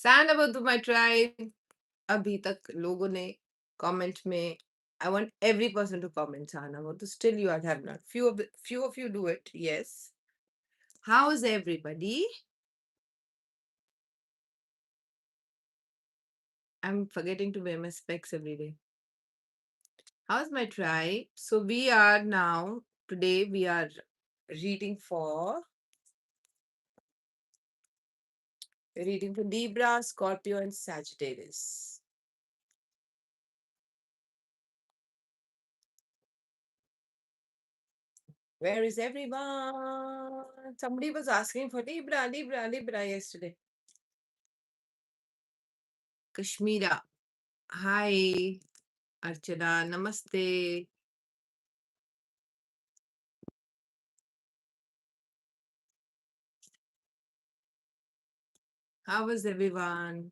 Stand about to my tribe. अभी तक लोगों ने comment में I want every person to comment Sana. But still you are have not. Few of you do it. Yes. How is everybody? I'm forgetting to wear my specs every day. How's my tribe? So we are now today we are reading for Libra, Scorpio, and Sagittarius. Where is everyone? Somebody was asking for Libra yesterday. Kashmira. Hi, Archana. Namaste. How is everyone?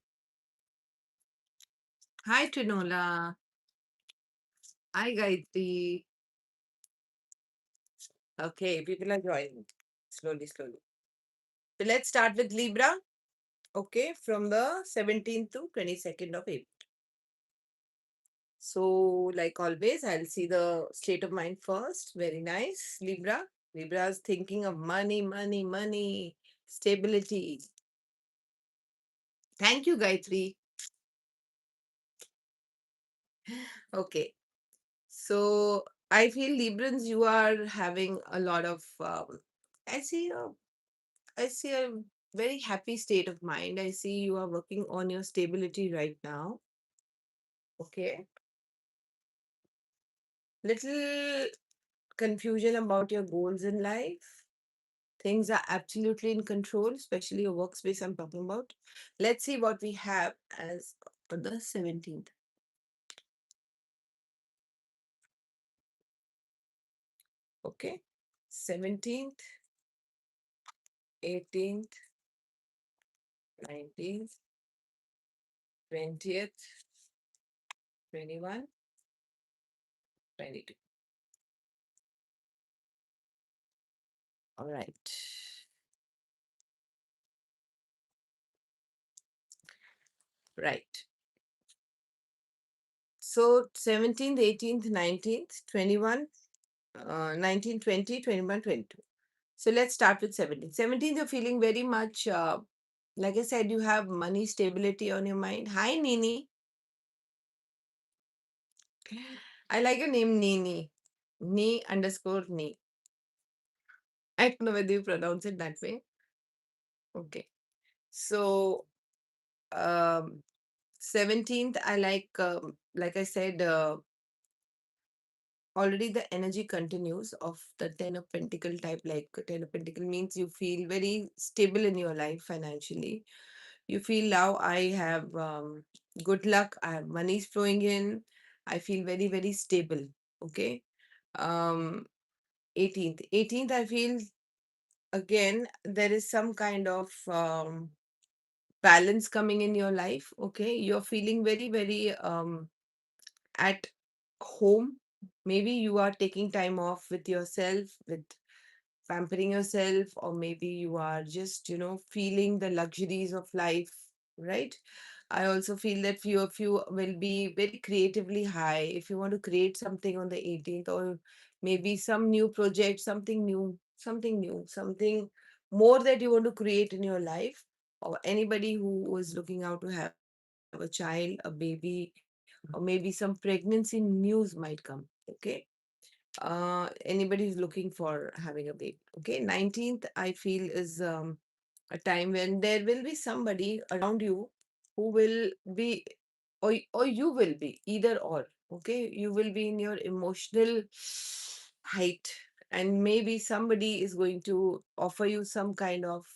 Hi, Trinola. Hi, Gayatri. Okay, people are joining. Slowly, slowly. So let's start with Libra. Okay, from the 17th to 22nd of April. So, like always, I'll see the state of mind first. Very nice. Libra. Libra is thinking of money, money, money, stability. Thank you, Gayatri. Okay. So I feel Librans, you are having a lot of. I see a, I see a very happy state of mind. I see you are working on your stability right now. Okay. Little confusion about your goals in life. Things are absolutely in control, especially your workspace. I'm talking about. Let's see what we have as for the 17th. Okay. 17th, 18th, 19th, 20th, 21, 22. All right. Right. So 17th, 18th, 19th, 21, 19, 20, 21, 22. So let's start with 17th. 17th, you're feeling very much, like I said, you have money stability on your mind. Hi, Nini. I like your name, Nini. Ni underscore Ni. I don't know whether you pronounce it that way. Okay. So, 17th, I like I said, already the energy continues of the 10 of pentacle type. Like 10 of pentacle means you feel very stable in your life financially. You feel now I have good luck, I have money flowing in, I feel very very stable. Okay. um 18th I feel again there is some kind of balance coming in your life. Okay, you're feeling very very at home. Maybe you are taking time off with yourself, with pampering yourself, or maybe you are just, feeling the luxuries of life, right? I also feel that few of you will be very creatively high if you want to create something on the 18th, or maybe some new project, something more that you want to create in your life, or anybody who is looking out to have a child, a baby, or maybe some pregnancy news might come. Okay. Anybody who's looking for having a baby. Okay. 19th, I feel, is a time when there will be somebody around you who will be, or you will be, either or. Okay. You will be in your emotional height, and maybe somebody is going to offer you some kind of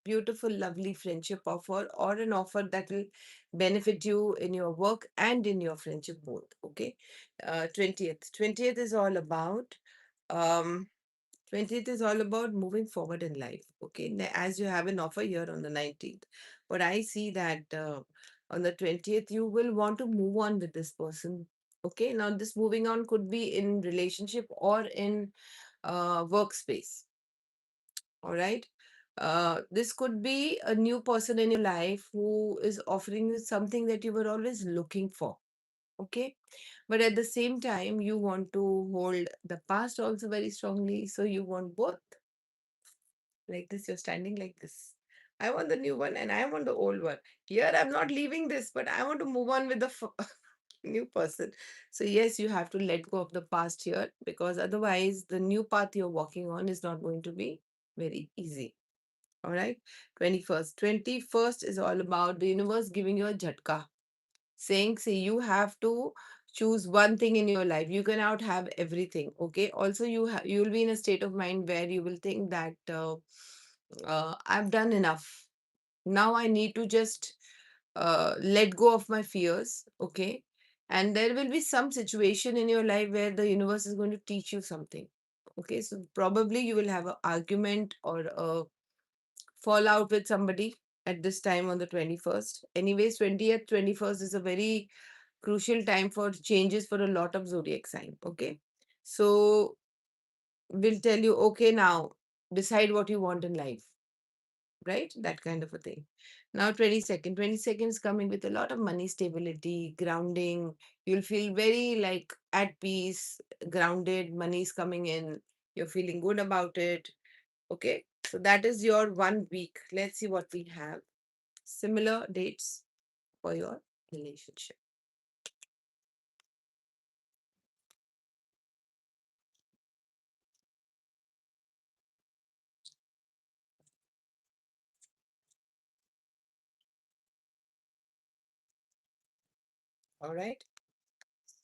beautiful, lovely friendship offer, or an offer that will benefit you in your work and in your friendship both. Okay. 20th is all about um 20th is all about moving forward in life. Okay. As you have an offer here on the 19th, but I see that on the 20th you will want to move on with this person. Okay. Now this moving on could be in relationship or in workspace. All right. This could be a new person in your life who is offering you something that you were always looking for. Okay. But at the same time, you want to hold the past also very strongly. So you want both. Like this, you're standing like this. I want the new one and I want the old one. Here, I'm not leaving this, but I want to move on with the new person. So, yes, you have to let go of the past here, because otherwise, the new path you're walking on is not going to be very easy. All right. 21st. 21st is all about the universe giving you a jhatka, saying, see, you have to choose one thing in your life. You cannot have everything. Okay. Also, you will be in a state of mind where you will think that I've done enough. Now I need to just let go of my fears. Okay. And there will be some situation in your life where the universe is going to teach you something. Okay. So probably you will have an argument or a fall out with somebody at this time on the 21st. Anyways, 20th, 21st is a very crucial time for changes for a lot of zodiac sign. Okay. So we'll tell you, okay, now decide what you want in life, right? That kind of a thing. Now, 22nd. 22nd is coming with a lot of money stability, grounding. You'll feel very like at peace, grounded, money is coming in. You're feeling good about it. Okay. So that is your 1 week. Let's see what we have. Similar dates for your relationship. All right.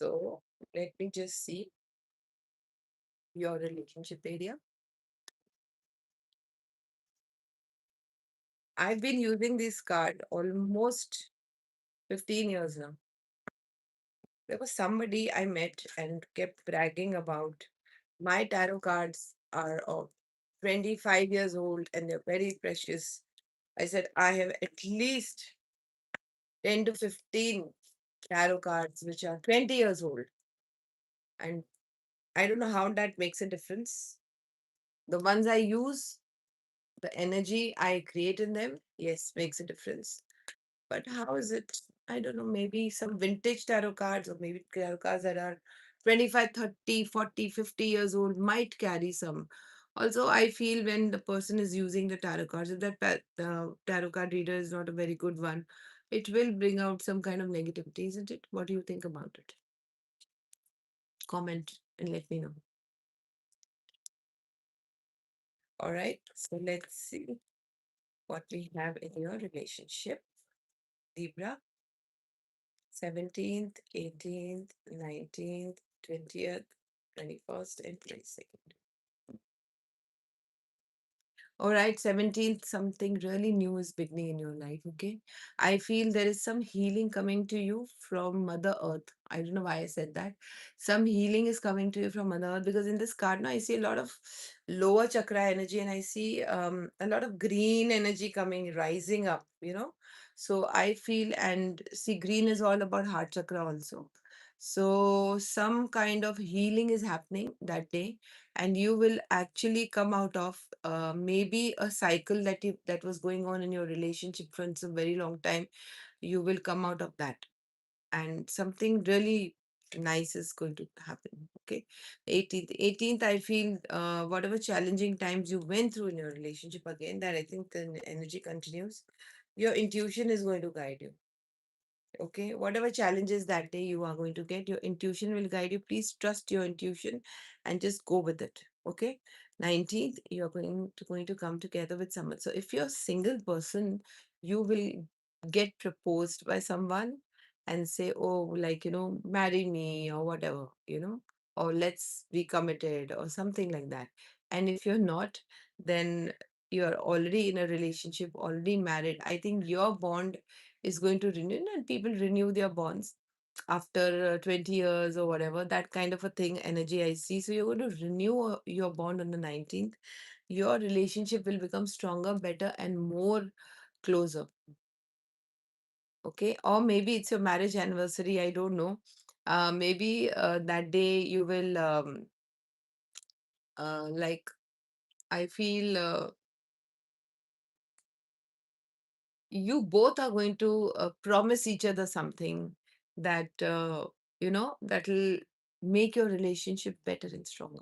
So let me just see your relationship area. I've been using this card almost 15 years now. There was somebody I met and kept bragging about my tarot cards are of 25 years old and they're very precious. I said, I have at least 10 to 15 tarot cards which are 20 years old. And I don't know how that makes a difference. The ones I use, the energy I create in them, yes, makes a difference. But how is it? I don't know, maybe some vintage tarot cards or maybe tarot cards that are 25, 30, 40, 50 years old might carry some. Also, I feel when the person is using the tarot cards, if that tarot card reader is not a very good one, it will bring out some kind of negativity, isn't it? What do you think about it? Comment and let me know. All right, so let's see what we have in your relationship. Libra, 17th, 18th, 19th, 20th, 21st, and 22nd. All right, 17th, something really new is beginning in your life, okay? I feel there is some healing coming to you from Mother Earth. I don't know why I said that. Some healing is coming to you from Mother Earth, because in this card now I see a lot of lower chakra energy and I see a lot of green energy coming, rising up, you know? So I feel, and see, green is all about heart chakra also. So some kind of healing is happening that day, and you will actually come out of maybe a cycle that was going on in your relationship for a very long time. You will come out of that, and something really nice is going to happen. Okay. 18th, I feel whatever challenging times you went through in your relationship, again, that I think the energy continues. Your intuition is going to guide you. Okay, whatever challenges that day you are going to get, your intuition will guide you. Please trust your intuition and just go with it. Okay. 19th, you're going to come together with someone. So if you're a single person, you will get proposed by someone and say, oh, like, marry me or whatever, or let's be committed or something like that. And if you're not, then you're already in a relationship, already married. I think your bond is going to renew, and people renew their bonds after 20 years or whatever, that kind of a thing, energy I see. So you're going to renew your bond on the 19th. Your relationship will become stronger, better, and more closer. Okay. Or maybe it's your marriage anniversary, I don't know. Maybe that day you will like, I feel you both are going to promise each other something that that'll make your relationship better and stronger.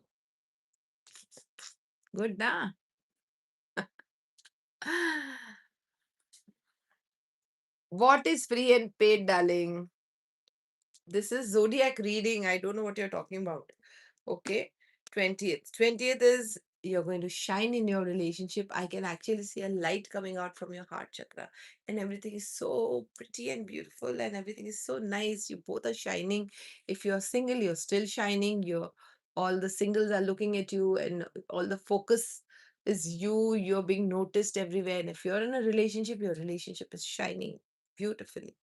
Good, na? What is free and paid, darling? This is zodiac reading. I don't know what you're talking about. Okay. 20th. 20th is you're going to shine in your relationship. I can actually see a light coming out from your heart chakra, and everything is so pretty and beautiful, and everything is so nice. You both are shining. If you're single, you're still shining. You're All the singles are looking at you, and all the focus is you. You're being noticed everywhere. And if you're in a relationship, your relationship is shining beautifully.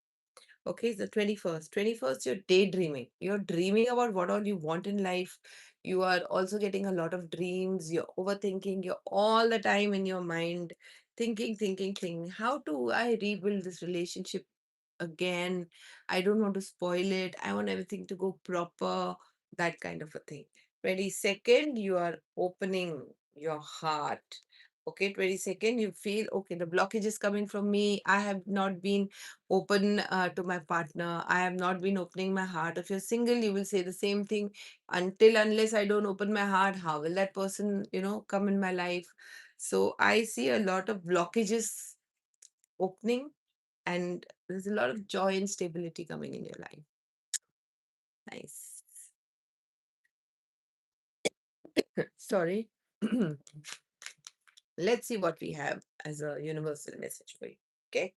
Okay, it's the 21st. 21st, you're daydreaming. You're dreaming about what all you want in life. You are also getting a lot of dreams. You're overthinking. You're all the time in your mind, thinking, thinking, thinking. How do I rebuild this relationship again? I don't want to spoil it. I want everything to go proper, that kind of a thing. 22nd, you are opening your heart. Okay, 22nd, you feel okay, the blockage is coming from me. I have not been open to my partner. I have not been opening my heart. If you're single, you will say the same thing. Until unless I don't open my heart, how will that person, come in my life? So I see a lot of blockages opening, and there's a lot of joy and stability coming in your life. Nice. Sorry. Let's see what we have as a universal message for you. Okay.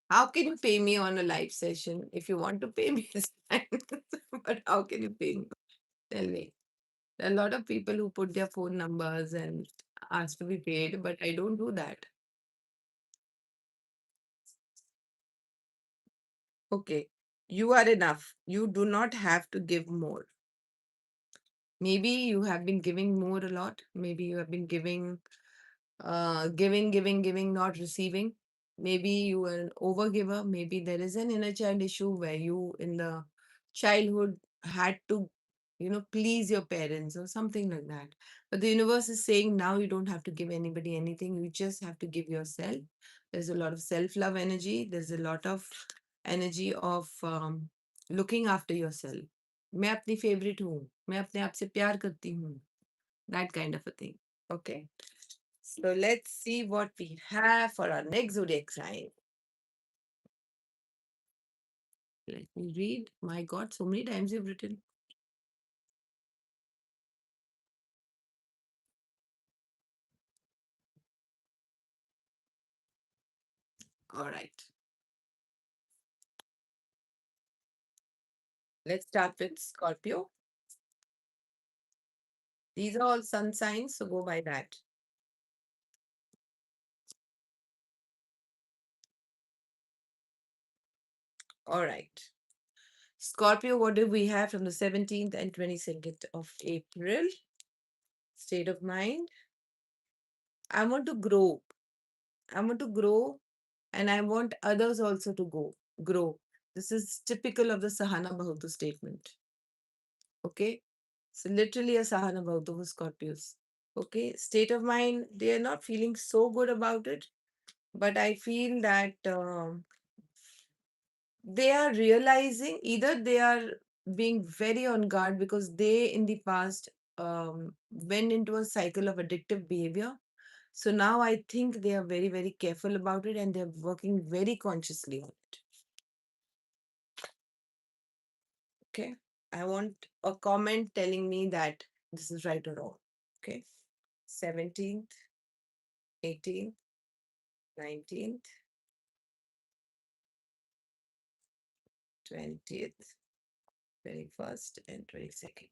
How can you pay me on a live session? If you want to pay me, it's fine. But how can you pay me? Tell me. There are a lot of people who put their phone numbers and ask to be paid, but I don't do that. Okay. You are enough. You do not have to give more. Maybe you have been giving more a lot. Maybe you have been giving, not receiving. Maybe you are an overgiver. Maybe there is an inner child issue where you in the childhood had to, please your parents or something like that. But the universe is saying now you don't have to give anybody anything. You just have to give yourself. There's a lot of self-love energy. There's a lot of energy of looking after yourself. मैं अपनी favourite हूँ, मैं अपने आप से प्यार करती हूँ, that kind of a thing. Okay. So let's see what we have for our next zodiac sign. Let me read. My God, so many times you've written. All right. Let's start with Scorpio. These are all sun signs, so go by that. All right. Scorpio, what do we have from the 17th and 22nd of April? State of mind. I want to grow. I want to grow, and I want others also to grow. This is typical of the Sahana Bahutu statement. Okay. So literally a Sahana Bahutu for Scorpios. Okay. State of mind, they are not feeling so good about it, but I feel that they are realizing either they are being very on guard because they in the past went into a cycle of addictive behavior. So now I think they are very, very careful about it and they're working very consciously on it. Okay. I want a comment telling me that this is right or wrong. Okay. 17th, 18th, 19th, 20th, 21st, and 22nd.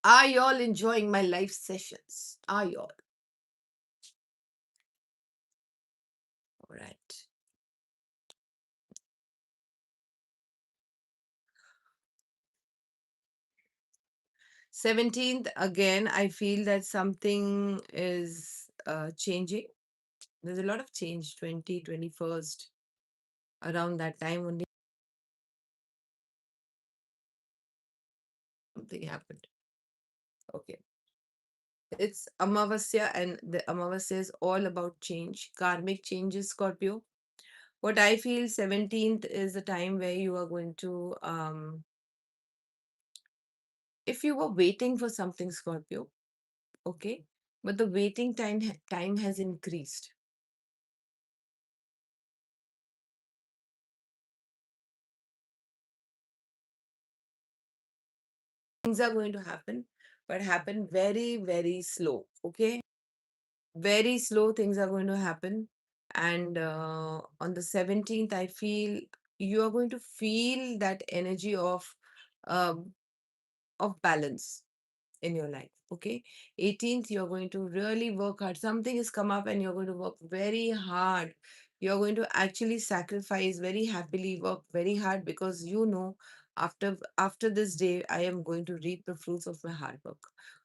Are y'all enjoying my live sessions? Are y'all? All right. 17th, again, I feel that something is changing. There's a lot of change, 21st, around that time only. Something happened. Okay. It's Amavasya, and the Amavasya is all about change, karmic changes, Scorpio. What I feel, 17th is the time where you are going to, if you were waiting for something, Scorpio, okay, but the waiting time has increased. Things are going to happen, but happen very, very slow, okay? Very slow things are going to happen. And on the 17th, I feel you are going to feel that energy um, of balance in your life. Okay. 18th, you're going to really work hard. Something has come up and you're going to work very hard. You're going to actually sacrifice very happily, work very hard, because you know after this day, I am going to reap the fruits of my hard work.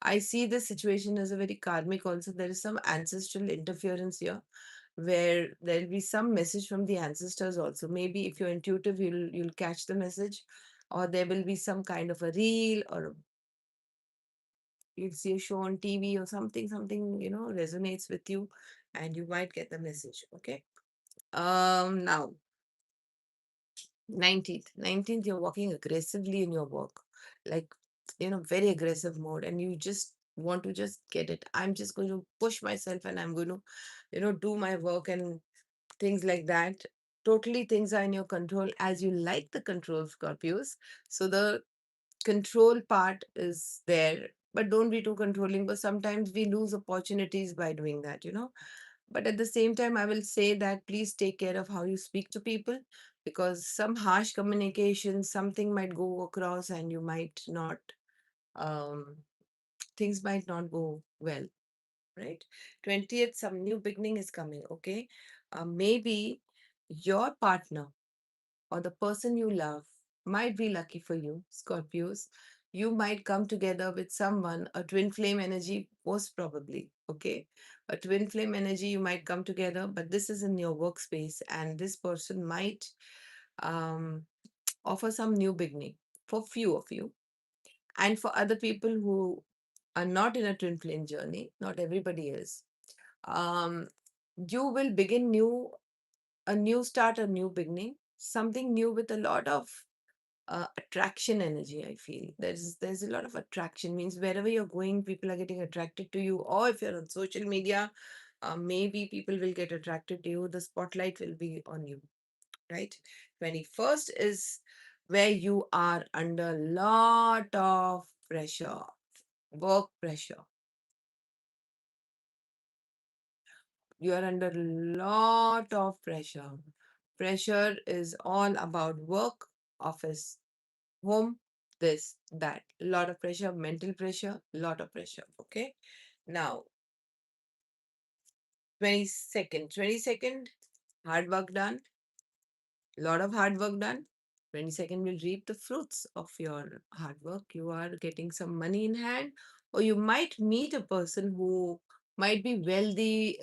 I see this situation as a very karmic also. There is some ancestral interference here where there'll be some message from the ancestors also. Maybe if you're intuitive, you'll catch the message, or there will be some kind of a reel, or you'll see a show on TV or something, resonates with you, and you might get the message. Okay. Now 19th, you're working aggressively in your work, like, very aggressive mode, and you just want to just get it. I'm just going to push myself and I'm going to, do my work and things like that. Totally things are in your control as you like the control, Scorpios. So the control part is there, but don't be too controlling, but sometimes we lose opportunities by doing that. But at the same time, I will say that please take care of how you speak to people, because some harsh communication, something might go across and you might not, um things might not go well, right? 20th, some new beginning is coming. Okay. Maybe your partner or the person you love might be lucky for you, Scorpios. You might come together with someone, a twin flame energy, most probably. Okay. A twin flame energy, you might come together, but this is in your workspace, and this person might um, offer some new beginning for few of you. And for other people who are not in a twin flame journey, not everybody is. Um, you will begin a new start, a new beginning, something new with a lot of attraction energy. I feel there's a lot of attraction, means wherever you're going, people are getting attracted to you, or if you're on social media, maybe people will get attracted to you. The spotlight will be on you, right? 21st is where you are under lot of pressure, work pressure. You are under lot of pressure. Pressure is all about work, office, home, this, that. Lot of pressure, mental pressure, lot of pressure. Okay. Now, 22nd, hard work done, lot of hard work done. 22nd will reap the fruits of your hard work. You are getting some money in hand, or you might meet a person who might be wealthy,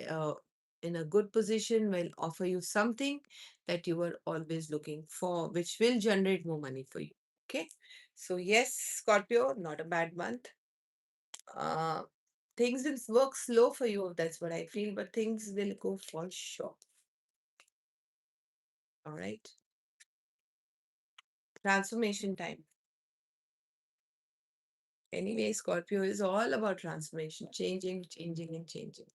in a good position, will offer you something that you were always looking for, which will generate more money for you. Okay. So, yes, Scorpio, not a bad month. Uh, things will work slow for you. That's what I feel, but things will go for sure. All right. Transformation time. Anyway, Scorpio is all about transformation, changing, changing, and changing.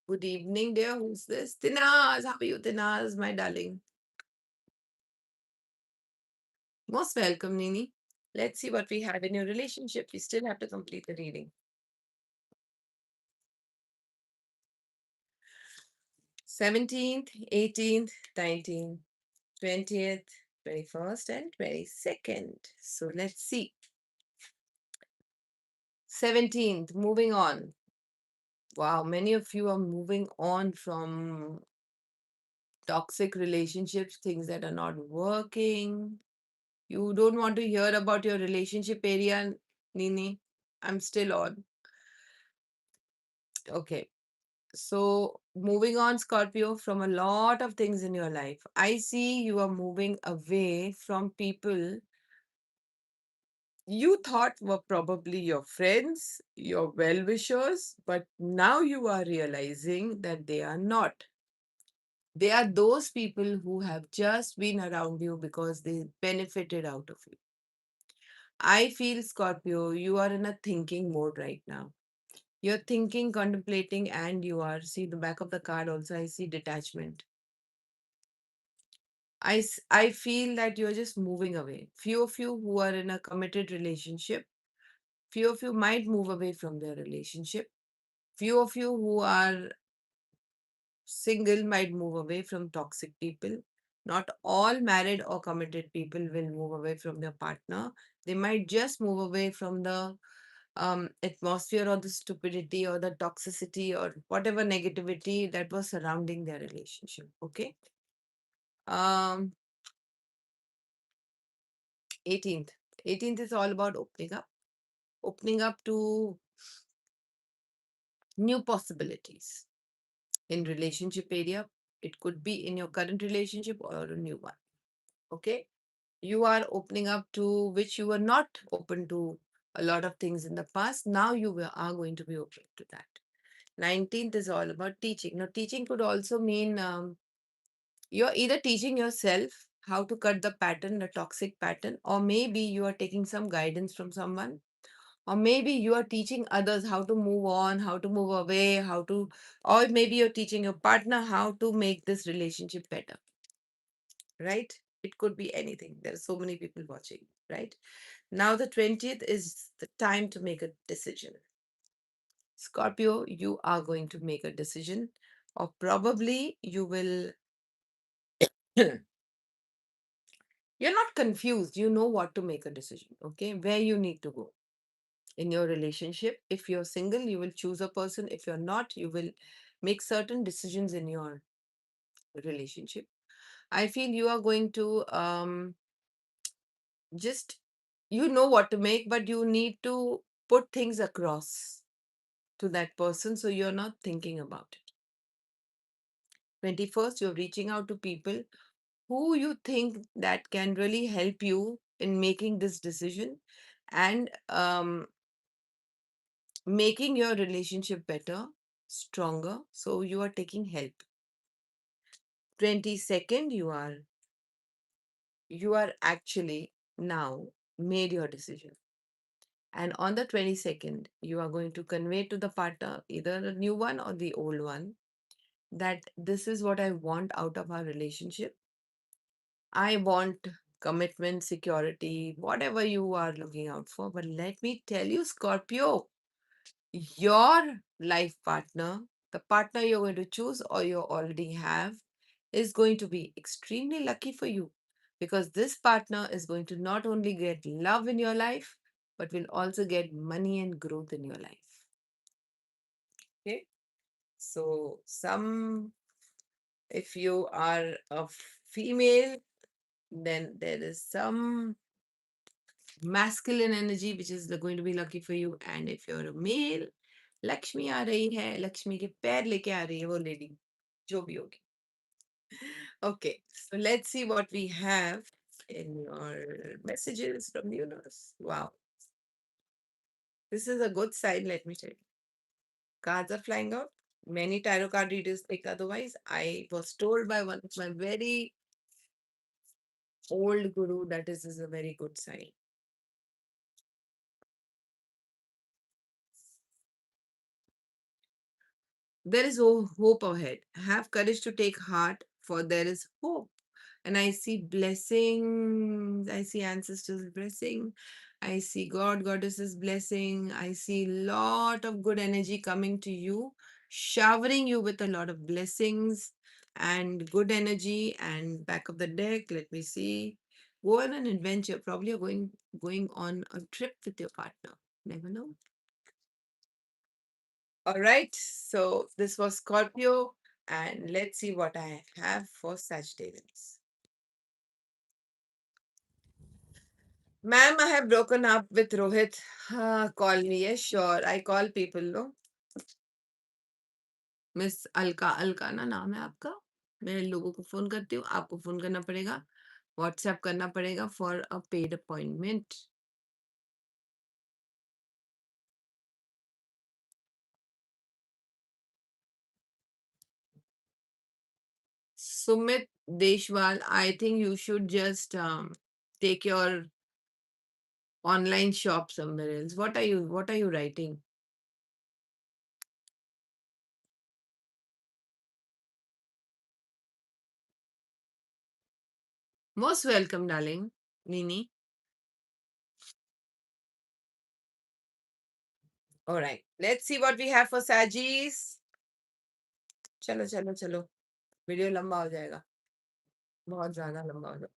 Good evening, dear. Who's this? Tinaz. How are you, Tinaz, my darling? Most welcome, Nini. Let's see what we have in your relationship. We still have to complete the reading. 17th, 18th, 19th, 20th, 21st, and 22nd. So let's see. 17th, moving on. Wow, many of you are moving on from toxic relationships, things that are not working. You don't want to hear about your relationship area, Nini? I'm still on. Okay. So, moving on, Scorpio, from a lot of things in your life. I see you are moving away from people you thought were probably your friends, your well wishers, but now you are realizing that they are not. They are those people who have just been around you because they benefited out of you. I feel, Scorpio, you are in a thinking mode right now. You're thinking, contemplating, and you are, see the back of the card also, I see detachment. I feel that you're just moving away. Few of you who are in a committed relationship, few of you might move away from their relationship. Few of you who are single might move away from toxic people. Not all married or committed people will move away from their partner. They might just move away from the atmosphere or the stupidity or the toxicity or whatever negativity that was surrounding their relationship. Okay. Um, 18th. 18th is all about opening up to new possibilities in relationship area. It could be in your current relationship or a new one. Okay. You are opening up to which you were not open to a lot of things in the past. Now are going to be open to that. 19th is all about teaching. Now, teaching could also mean you're either teaching yourself how to cut the pattern, the toxic pattern, or maybe you are taking some guidance from someone, or maybe you are teaching others how to move on, how to move away, or maybe you're teaching your partner how to make this relationship better, right? It could be anything. There are so many people watching, right? Now, the 20th is the time to make a decision. Scorpio, you are going to make a decision, or probably you will. You're not confused. You know what to make a decision, okay? Where you need to go in your relationship. If you're single, you will choose a person. If you're not, you will make certain decisions in your relationship. I feel you are going to just, you know what to make, but you need to put things across to that person so you're not thinking about it. 21st, you're reaching out to people who you think that can really help you in making this decision and making your relationship better, stronger. So you are taking help. 22nd, you are actually now made your decision. And on the 22nd, you are going to convey to the partner, either the new one or the old one, that this is what I want out of our relationship. I want commitment, security, whatever you are looking out for. But let me tell you, Scorpio, your life partner, the partner you're going to choose or you already have, is going to be extremely lucky for you because this partner is going to not only get love in your life, but will also get money and growth in your life. Okay. So, if you are a female, then there is some masculine energy which is going to be lucky for you. And if you're a male, Lakshmi आ रही है, लक्ष्मी के पैर लेके आ रही है वो lady, जो भी होगी. Okay, so let's see what we have in your messages from the universe. Wow, this is a good sign, let me tell you. Cards are flying out. Many tarot card readers think otherwise. I was told by one of my very old guru that this is a very good sign. There is hope ahead. Have courage to take heart, for there is hope. And I see blessings. I see ancestors' blessing. I see God, Goddesses' blessing. I see lot of good energy coming to you, showering you with a lot of blessings and good energy. And back of the deck, let me see. Go on an adventure. Probably you're going on a trip with your partner. Never know. All right, so this was Scorpio, and let's see what I have for Sagittarius. Ma'am, I have broken up with Rohit. Call me, yes, sure. I call people, no? Miss Alka Alka ना नाम है आपका. मैं लोगों को phone करती हूँ, आपको फोन करना पड़ेगा, व्हाट्सएप करना पड़ेगा for a paid appointment. Sumit Deshwal, I think you should just take your online shop somewhere else. What are you writing? Most welcome, darling. Nini. All right. Let's see what we have for Sagis. चलो चलो चलो video लंबा हो जाएगा बहुत ज्यादा लंबा हो जाएगा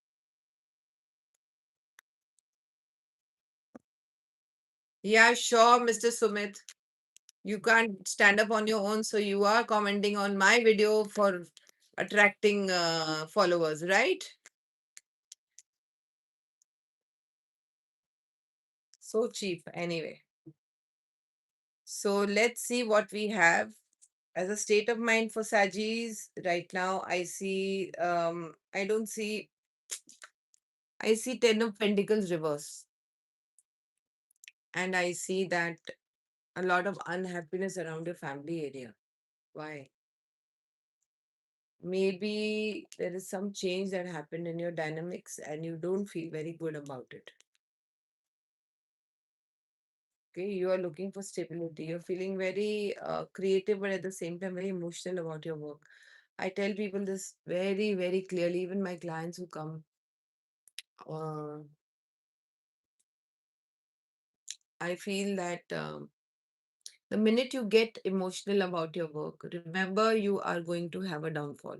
Yeah, sure, Mr. Sumit. You can't stand up on your own, so you are commenting on my video for attracting followers, right? So cheap, anyway. So let's see what we have as a state of mind for Sagis. Right now, I see Ten of Pentacles reverse, and I see that a lot of unhappiness around your family area. Why? Maybe there is some change that happened in your dynamics and you don't feel very good about it. Okay, you are looking for stability. You're feeling very creative, but at the same time, very emotional about your work. I tell people this very, very clearly. Even my clients who come, uh, I feel that the minute you get emotional about your work, remember you are going to have a downfall.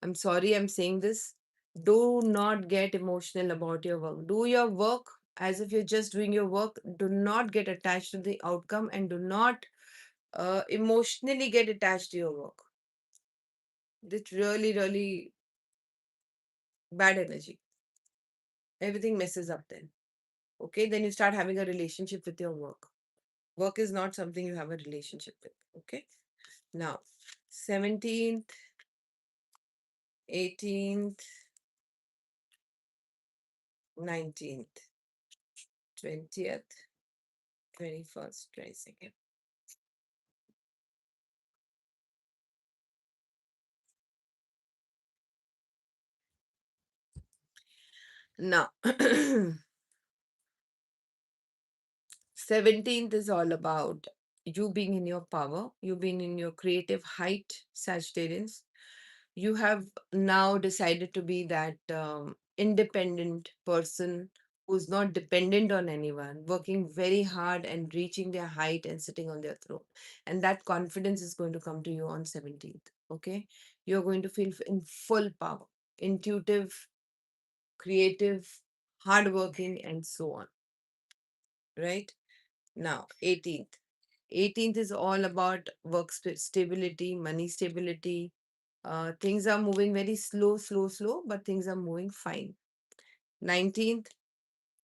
I'm sorry I'm saying this. Do not get emotional about your work. Do your work as if you're just doing your work. Do not get attached to the outcome and do not emotionally get attached to your work. It's really, really bad energy. Everything messes up then. Okay, then you start having a relationship with your work. Work is not something you have a relationship with. Okay, now 17th, 18th, 19th, 20th, 21st, 22nd. Now, 17th is all about you being in your power, you being in your creative height, Sagittarians. You have now decided to be that independent person who's not dependent on anyone, working very hard and reaching their height and sitting on their throne. And that confidence is going to come to you on 17th. Okay. You're going to feel in full power, intuitive, creative, hardworking, and so on. Right? Now, 18th. 18th is all about work stability, money stability. Things are moving very slow, slow, slow, but things are moving fine. 19th,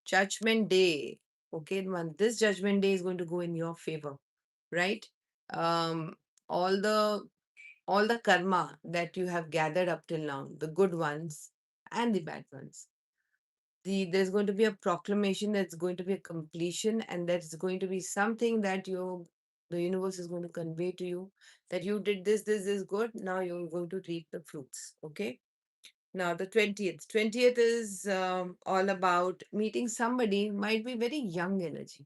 Judgment Day. Okay, this Judgment Day is going to go in your favor, right? Um, all the all the karma that you have gathered up till now, the good ones and the bad ones, there's going to be a proclamation, that's going to be a completion, and that's going to be something that the universe is going to convey to you that you did this is good, now you're going to reap the fruits. Okay, now the 20th is all about meeting somebody, might be very young energy.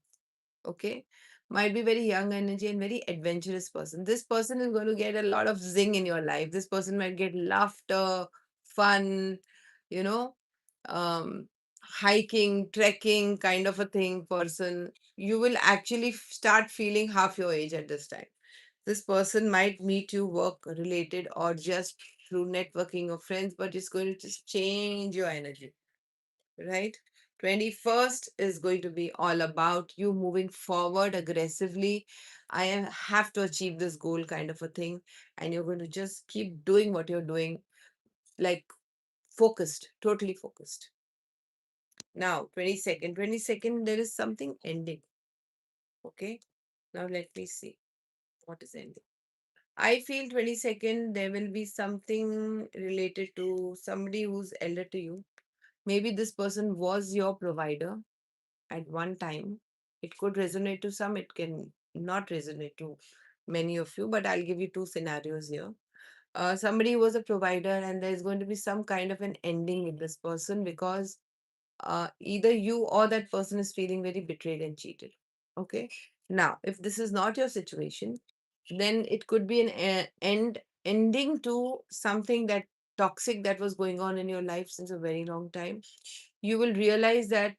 Okay, might be very young energy and very adventurous person. This person is going to get a lot of zing in your life. This person might get laughter, fun, you know, um hiking, trekking kind of a thing person. You will actually start feeling half your age at this time. This person might meet you work related or just through networking or friends, but it's going to just change your energy, right? 21st is going to be all about you moving forward aggressively. Have to achieve this goal kind of a thing. And you're going to just keep doing what you're doing, like focused, totally focused. Now, 22nd, there is something ending. Okay. Now, let me see what is ending. I feel 22nd, there will be something related to somebody who's elder to you. Maybe this person was your provider at one time. It could resonate to some, it can not resonate to many of you, but I'll give you two scenarios here. somebody who was a provider, and there's going to be some kind of an ending with this person because either you or that person is feeling very betrayed and cheated. Okay. Now, if this is not your situation, then it could be an ending to something that toxic that was going on in your life since a very long time. You will realize that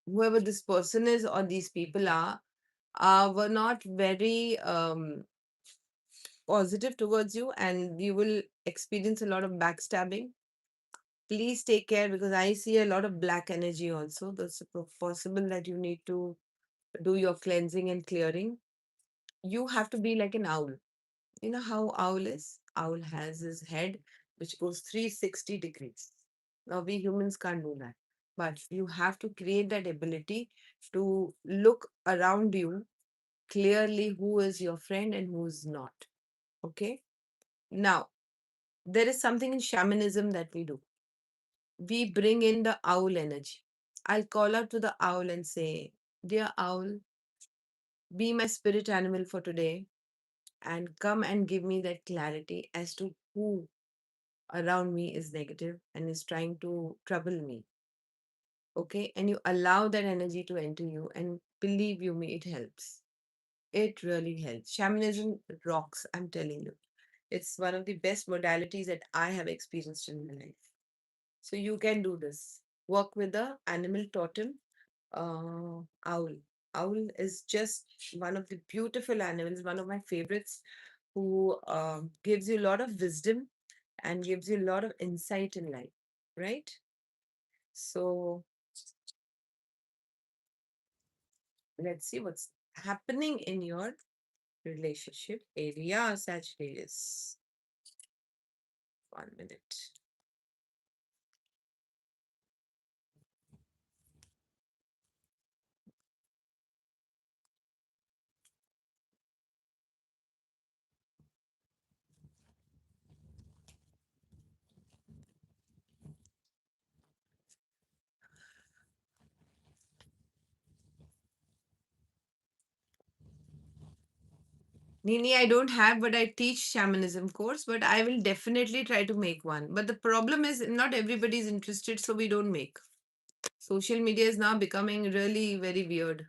whoever this person is or these people are were not very positive towards you, and you will experience a lot of backstabbing. Please take care because I see a lot of black energy also. That's possible that you need to do your cleansing and clearing. You have to be like an owl. You know how owl is? Owl has his head which goes 360 degrees. Now we humans can't do that. But you have to create that ability to look around you clearly who is your friend and who is not. Okay? Now, there is something in shamanism that we do. We bring in the owl energy. I'll call out to the owl and say, "Dear owl, be my spirit animal for today and come and give me that clarity as to who around me is negative and is trying to trouble me." Okay. And you allow that energy to enter you, and believe you me, it helps. It really helps. Shamanism rocks, I'm telling you. It's one of the best modalities that I have experienced in my life. So you can do this. Work with the animal totem, owl. Owl is just one of the beautiful animals, one of my favorites, who gives you a lot of wisdom and gives you a lot of insight in life, right? So let's see what's happening in your relationship area, Sagittarius. 1 minute. Nini, I don't have, but I teach shamanism course, but I will definitely try to make one. But the problem is not everybody is interested, so we don't make. Social media is now becoming really very weird.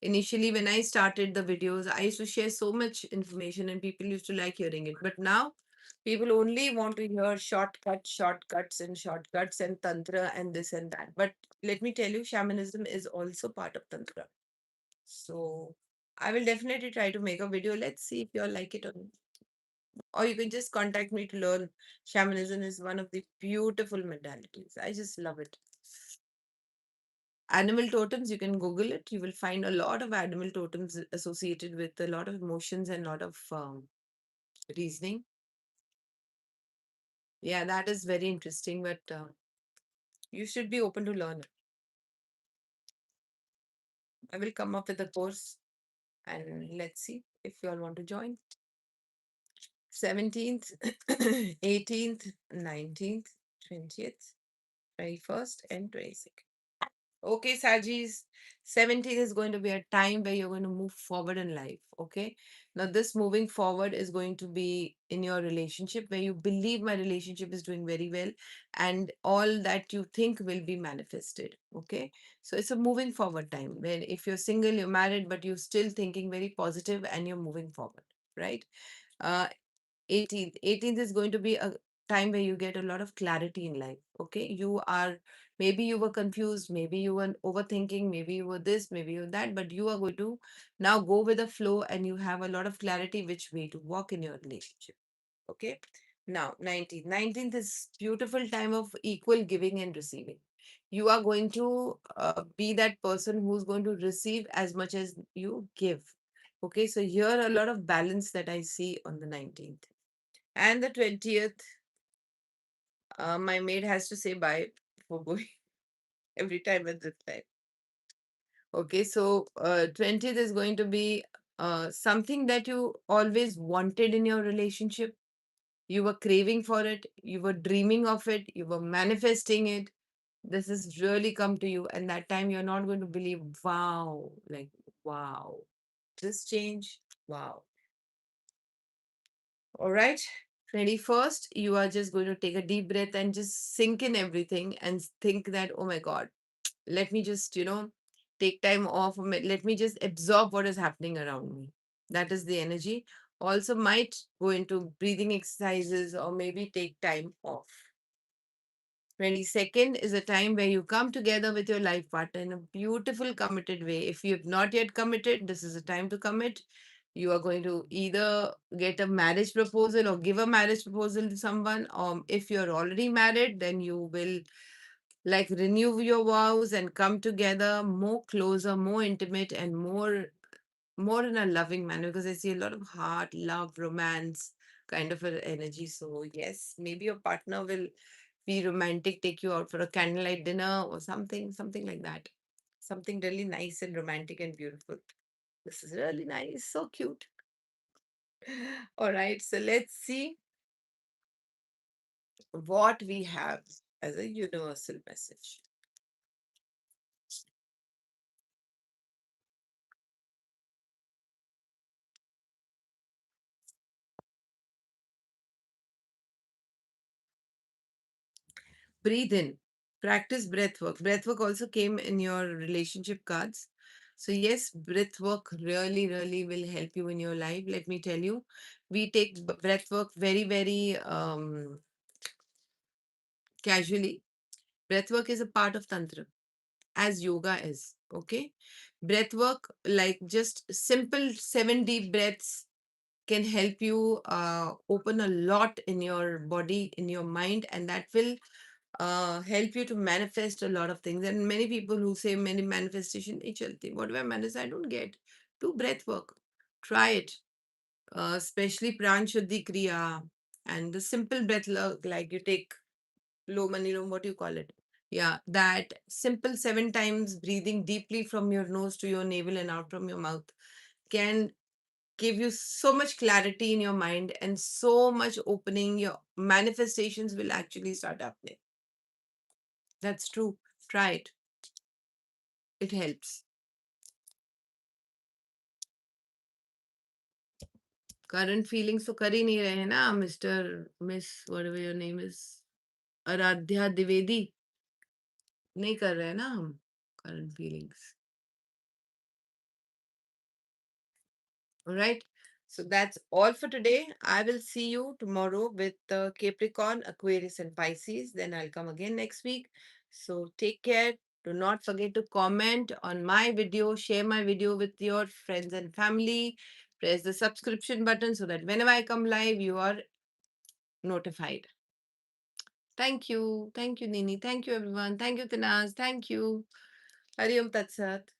Initially, when I started the videos, I used to share so much information and people used to like hearing it. But now people only want to hear shortcuts and tantra and this and that. But let me tell you, shamanism is also part of tantra. So I will definitely try to make a video. Let's see if you all like it or not. Or you can just contact me to learn. Shamanism is one of the beautiful modalities. I just love it. Animal totems, you can Google it. You will find a lot of animal totems associated with a lot of emotions and a lot of reasoning. Yeah, that is very interesting, but you should be open to learn it. I will come up with a course and let's see if you all want to join. 17th, 18th, 19th, 20th, 21st, and 22nd. Okay, Sajis, 17 is going to be a time where you're going to move forward in life. Okay. Now, this moving forward is going to be in your relationship where you believe my relationship is doing very well and all that you think will be manifested. Okay. So, it's a moving forward time where if you're single, you're married, but you're still thinking very positive and you're moving forward. Right. Uh, 18th is going to be a time where you get a lot of clarity in life. Okay, you are, maybe you were confused, maybe you were overthinking, maybe you were this, maybe you were that, but you are going to now go with the flow and you have a lot of clarity which way to walk in your relationship. Okay. Now 19th is beautiful time of equal giving and receiving. You are going to be that person who's going to receive as much as you give. Okay, so here a lot of balance that I see on the 19th. And the 20th, my maid has to say bye before going every time at this time. Okay, so 20th is going to be something that you always wanted in your relationship. You were craving for it, you were dreaming of it, you were manifesting it. This has really come to you, and that time you're not going to believe, wow, like, wow, this change, wow. All right. 21st, you are just going to take a deep breath and just sink in everything and think that, oh my God, let me just, take time off. Let me just absorb what is happening around me. That is the energy. Also, might go into breathing exercises or maybe take time off. 22nd is a time where you come together with your life partner in a beautiful, committed way. If you have not yet committed, this is a time to commit. You are going to either get a marriage proposal or give a marriage proposal to someone. If you're already married, then you will like renew your vows and come together more closer, more intimate, and more in a loving manner, because I see a lot of heart, love, romance kind of an energy. So yes, maybe your partner will be romantic, take you out for a candlelight dinner or something like that. Something really nice and romantic and beautiful. This is really nice, so cute. All right, so let's see what we have as a universal message. Breathe in, practice breath work. Breath work also came in your relationship cards. So yes, breath work really will help you in your life. Let me tell you, we take breath work very casually. Breath work is a part of tantra, as yoga is. Okay, breath work, like just simple 7 deep breaths, can help you open a lot in your body, in your mind, and that will help you to manifest a lot of things. And many people who say many manifestation, "Eh, chalti, what do I manifest? I don't get." Do breath work. Try it. Especially pran shuddhi kriya and the simple breath work, like you take low manilom, what do you call it? Yeah, that simple 7 times breathing deeply from your nose to your navel and out from your mouth can give you so much clarity in your mind and so much opening. Your manifestations will actually start happening. That's true. Try it. It helps. Current feelings तो कर ही नहीं रहे हैं ना, mister miss whatever your name is, Aaradhya Dwivedi, नहीं कर रहे हैं ना हम current feelings. All right. So that's all for today. I will see you tomorrow with Capricorn, Aquarius, and Pisces. Then I'll come again next week. So take care. Do not forget to comment on my video, share my video with your friends and family. Press the subscription button so that whenever I come live, you are notified. Thank you. Thank you, Nini. Thank you, everyone. Thank you, Tanaz. Thank you. Hari Om Tat Sat.